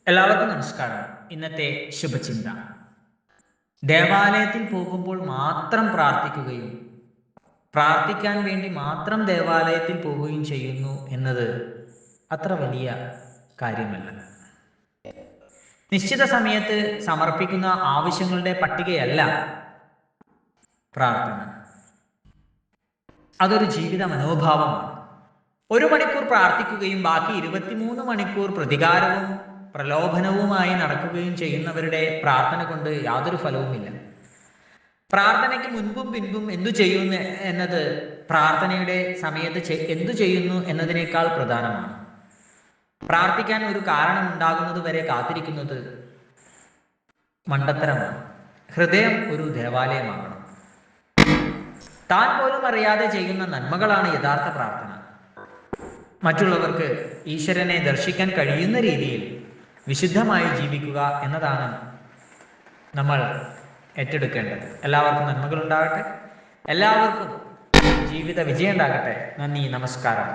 എല്ലാവർക്കും നമസ്കാരം. ഇന്നത്തെ ശുഭചിന്ത: ദേവാലയത്തിൽ പോകുമ്പോൾ മാത്രം പ്രാർത്ഥിക്കുകയും പ്രാർത്ഥിക്കാൻ വേണ്ടി മാത്രം ദേവാലയത്തിൽ പോവുകയും ചെയ്യുന്നു എന്നത് അത്ര വലിയ കാര്യമല്ല. നിശ്ചിത സമയത്ത് സമർപ്പിക്കുന്ന ആവശ്യങ്ങളുടെ പട്ടികയല്ല പ്രാർത്ഥന. അതൊരു ജീവിത മനോഭാവമാണ്. 1 മണിക്കൂർ പ്രാർത്ഥിക്കുകയും ബാക്കി 23 മണിക്കൂർ പ്രതികാരവും പ്രലോഭനവുമായി നടക്കുകയും ചെയ്യുന്നവരുടെ പ്രാർത്ഥന കൊണ്ട് യാതൊരു ഫലവുമില്ല. പ്രാർത്ഥനയ്ക്ക് മുൻപും പിൻപും എന്തു ചെയ്യുന്നു എന്നത് പ്രാർത്ഥനയുടെ സമയത്ത് എന്തു ചെയ്യുന്നു എന്നതിനേക്കാൾ പ്രധാനമാണ്. പ്രാർത്ഥിക്കാൻ ഒരു കാരണം ഉണ്ടാകുന്നത് വരെ കാത്തിരിക്കുന്നത് മണ്ടത്തരമാണ്. ഹൃദയം ഒരു ദേവാലയമാകണം. താൻ പോലും അറിയാതെ ചെയ്യുന്ന നന്മകളാണ് യഥാർത്ഥ പ്രാർത്ഥന. മറ്റുള്ളവർക്ക് ഈശ്വരനെ ദർശിക്കാൻ കഴിയുന്ന രീതിയിൽ വിശുദ്ധമായി ജീവിക്കുക എന്നതാണ് നമ്മൾ ഏറ്റെടുക്കേണ്ടത്. എല്ലാവർക്കും നന്മകളുണ്ടാകട്ടെ. എല്ലാവർക്കും ജീവിത വിജയം ഉണ്ടാകട്ടെ. നന്ദി, നമസ്കാരം.